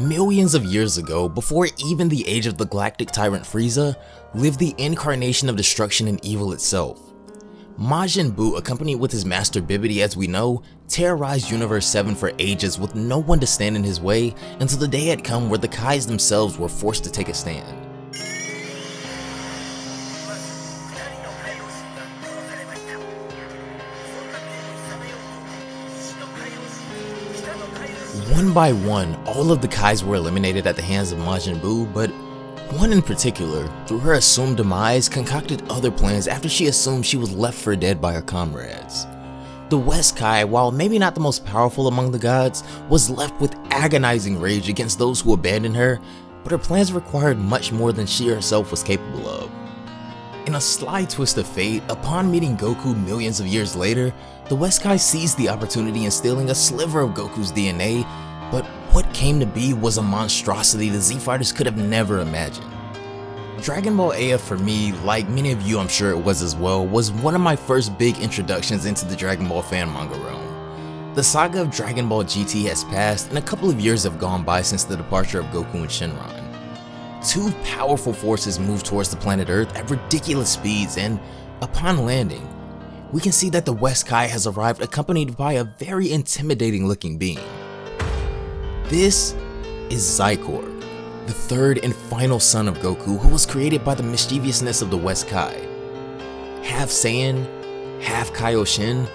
Millions of years ago, before even the age of the galactic tyrant Frieza, lived the incarnation of destruction and evil itself. Majin Buu, accompanied with his master Bibidi as we know, terrorized Universe 7 for ages with no one to stand in his way until the day had come where the Kais themselves were forced to take a stand. One by one, all of the Kais were eliminated at the hands of Majin Buu, but one in particular, through her assumed demise, concocted other plans after she assumed she was left for dead by her comrades. The West Kai, while maybe not the most powerful among the gods, was left with agonizing rage against those who abandoned her, but her plans required much more than she herself was capable of. In a sly twist of fate, upon meeting Goku millions of years later, the West Kai seized the opportunity in stealing a sliver of Goku's DNA, but what came to be was a monstrosity the Z-Fighters could have never imagined. Dragon Ball AF for me, like many of you I'm sure it was as well, was one of my first big introductions into the Dragon Ball fan manga realm. The saga of Dragon Ball GT has passed and a couple of years have gone by since the departure of Goku and Shenron. Two powerful forces move towards the planet Earth at ridiculous speeds, and upon landing, we can see that the West Kai has arrived accompanied by a very intimidating looking being. This is Xicor, the third and final son of Goku, who was created by the mischievousness of the West Kai. Half Saiyan, half Kaioshin,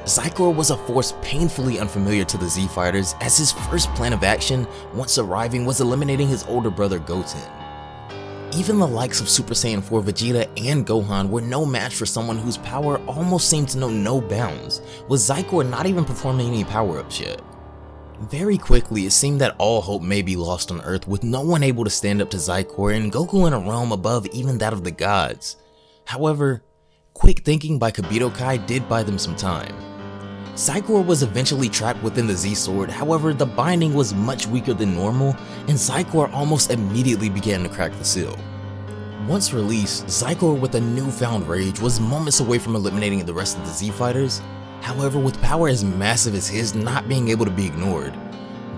Xicor was a force painfully unfamiliar to the Z-Fighters, as his first plan of action, once arriving, was eliminating his older brother Goten. Even the likes of Super Saiyan 4 Vegeta and Gohan were no match for someone whose power almost seemed to know no bounds, with Xicor not even performing any power-ups yet. Very quickly, it seemed that all hope may be lost on Earth, with no one able to stand up to Xicor and Goku in a realm above even that of the gods. However, quick thinking by Kibito Kai did buy them some time. Xicor was eventually trapped within the Z-Sword, however the binding was much weaker than normal, and Xicor almost immediately began to crack the seal. Once released, Xicor with a newfound rage was moments away from eliminating the rest of the Z-Fighters. However, with power as massive as his not being able to be ignored,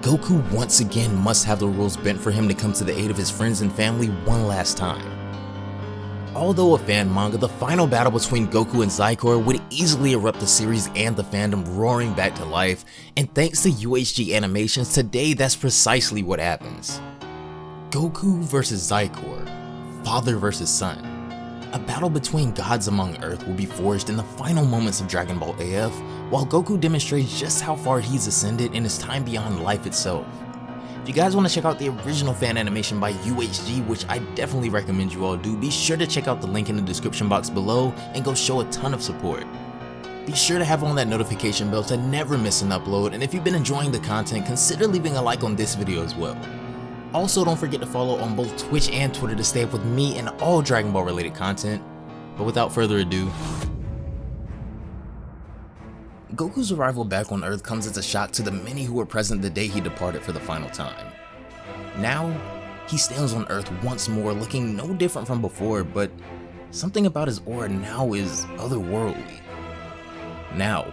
Goku once again must have the rules bent for him to come to the aid of his friends and family one last time. Although a fan manga, the final battle between Goku and Xicor would easily erupt the series and the fandom roaring back to life, and thanks to UHG animations, today that's precisely what happens. Goku vs Xicor, father vs son. A battle between gods among Earth will be forged in the final moments of Dragon Ball AF, while Goku demonstrates just how far he's ascended in his time beyond life itself. If you guys want to check out the original fan animation by UHG, which I definitely recommend you all do, be sure to check out the link in the description box below and go show a ton of support. Be sure to have on that notification bell to never miss an upload, and if you've been enjoying the content, consider leaving a like on this video as well. Also, don't forget to follow on both Twitch and Twitter to stay up with me and all Dragon Ball related content. But without further ado, Goku's arrival back on Earth comes as a shock to the many who were present the day he departed for the final time. Now, he stands on Earth once more looking no different from before, but something about his aura now is otherworldly. Now,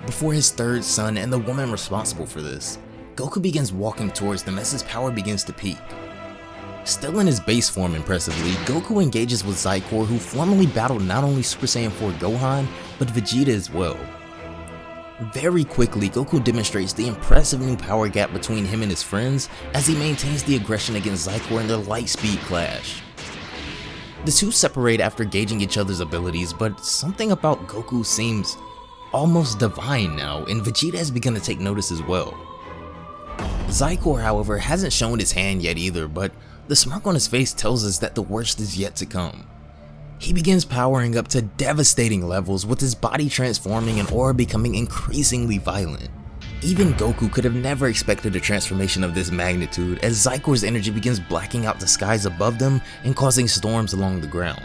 before his third son and the woman responsible for this, Goku begins walking towards them as his power begins to peak. Still in his base form impressively, Goku engages with Xicor, who formerly battled not only Super Saiyan 4 Gohan, but Vegeta as well. Very quickly, Goku demonstrates the impressive new power gap between him and his friends as he maintains the aggression against Xicor in their light speed clash. The two separate after gauging each other's abilities, but something about Goku seems almost divine now, and Vegeta has begun to take notice as well. Xicor, however, hasn't shown his hand yet either, but the smirk on his face tells us that the worst is yet to come. He begins powering up to devastating levels, with his body transforming and aura becoming increasingly violent. Even Goku could have never expected a transformation of this magnitude, as Xicor's energy begins blacking out the skies above them and causing storms along the ground.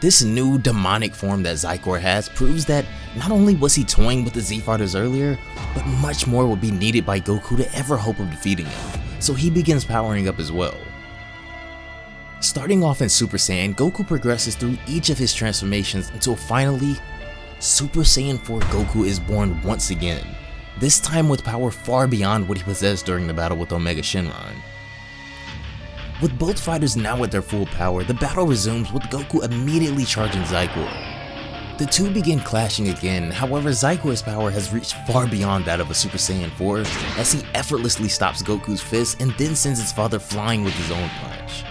This new demonic form that Xicor has proves that not only was he toying with the Z-Fighters earlier, but much more would be needed by Goku to ever hope of defeating him, so he begins powering up as well. Starting off in Super Saiyan, Goku progresses through each of his transformations until finally, Super Saiyan 4 Goku is born once again. this time with power far beyond what he possessed during the battle with Omega Shenron. With both fighters now at their full power, the battle resumes with Goku immediately charging Xicor. The two begin clashing again, however Xicor's power has reached far beyond that of a Super Saiyan 4 as he effortlessly stops Goku's fist and then sends his father flying with his own punch.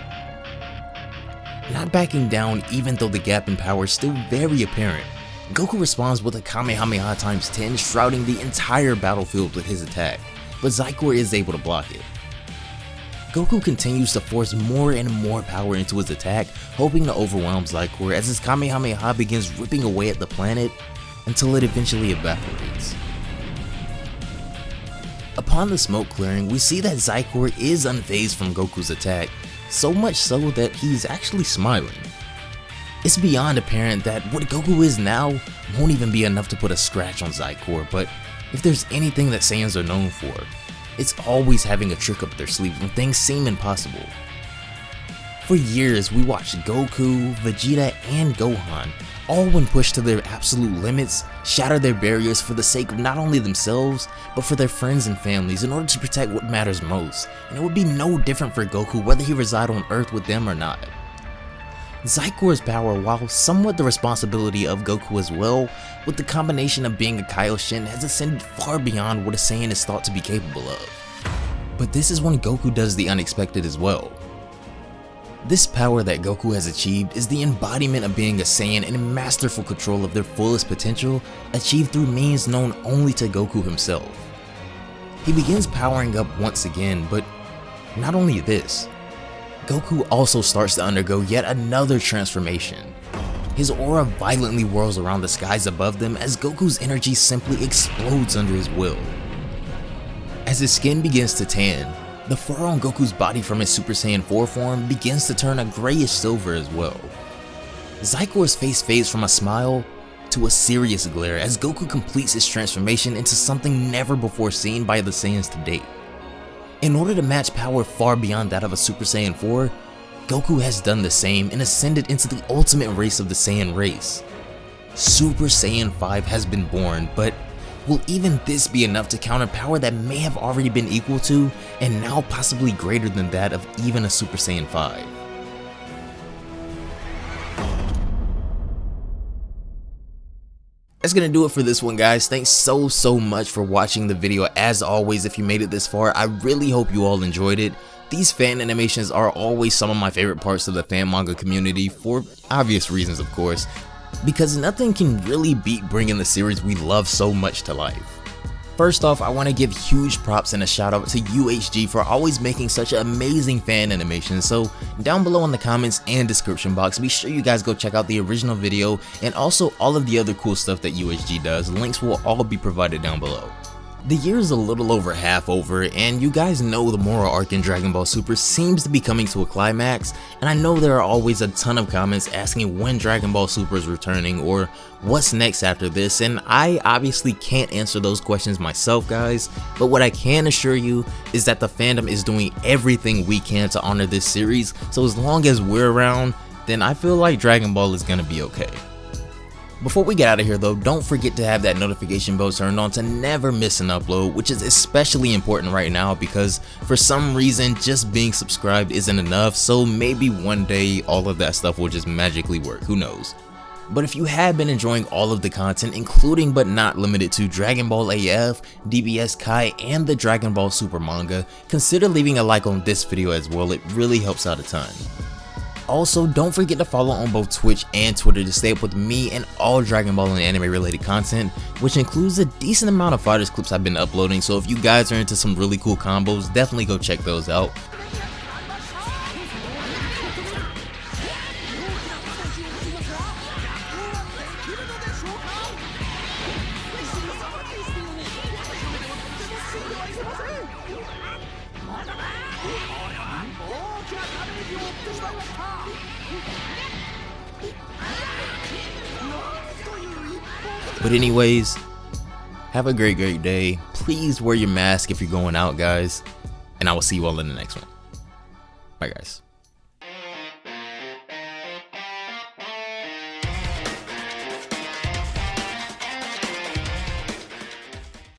Not backing down even though the gap in power is still very apparent, Goku responds with a Kamehameha times 10, shrouding the entire battlefield with his attack, but Xicor is able to block it. Goku continues to force more and more power into his attack, hoping to overwhelm Xicor as his Kamehameha begins ripping away at the planet until it eventually evaporates. Upon the smoke clearing, we see that Xicor is unfazed from Goku's attack, so much so that he's actually smiling. It's beyond apparent that what Goku is now won't even be enough to put a scratch on Xicor, but if there's anything that Saiyans are known for, it's always having a trick up their sleeve when things seem impossible. For years, we watched Goku, Vegeta, and Gohan, all when pushed to their absolute limits, shatter their barriers for the sake of not only themselves, but for their friends and families in order to protect what matters most, and it would be no different for Goku whether he reside on Earth with them or not. Xicor's power, while somewhat the responsibility of Goku as well, with the combination of being a Kaioshin, has ascended far beyond what a Saiyan is thought to be capable of. But this is when Goku does the unexpected as well. This power that Goku has achieved is the embodiment of being a Saiyan in masterful control of their fullest potential, achieved through means known only to Goku himself. He begins powering up once again, but not only this, Goku also starts to undergo yet another transformation. His aura violently whirls around the skies above them as Goku's energy simply explodes under his will. As his skin begins to tan, the fur on Goku's body from his Super Saiyan 4 form begins to turn a grayish silver as well. Xicor's face fades from a smile to a serious glare as Goku completes his transformation into something never before seen by the Saiyans to date. In order to match power far beyond that of a Super Saiyan 4, Goku has done the same and ascended into the ultimate race of the Saiyan race. Super Saiyan 5 has been born, but will even this be enough to counter power that may have already been equal to, and now possibly greater than that of even a Super Saiyan 5? That's gonna do it for this one, guys. Thanks so much for watching the video. As always, if you made it this far, I really hope you all enjoyed it. These fan animations are always some of my favorite parts of the fan manga community, for obvious reasons of course, because nothing can really beat bringing the series we love so much to life. First off, I want to give huge props and a shout out to UHG for always making such amazing fan animations, so down below in the comments and description box, be sure you guys go check out the original video and also all of the other cool stuff that UHG does. Links will all be provided down below. The year is a little over half over, and you guys know the moral arc in Dragon Ball Super seems to be coming to a climax, and I know there are always a ton of comments asking when Dragon Ball Super is returning or what's next after this, and I obviously can't answer those questions myself, guys, but what I can assure you is that the fandom is doing everything we can to honor this series, so as long as we're around, then I feel like Dragon Ball is gonna be okay. Before we get out of here though, don't forget to have that notification bell turned on to never miss an upload, which is especially important right now because for some reason just being subscribed isn't enough, so maybe one day all of that stuff will just magically work, who knows. But if you have been enjoying all of the content, including but not limited to Dragon Ball AF, DBS Kai, and the Dragon Ball Super manga, consider leaving a like on this video as well, it really helps out a ton. Also, don't forget to follow on both Twitch and Twitter to stay up with me and all Dragon Ball and anime related content, which includes a decent amount of fighters clips I've been uploading, so if you guys are into some really cool combos, definitely go check those out. But anyways, have a great day. Please wear your mask if you're going out, guys. And I will see you all in the next one. Bye, guys.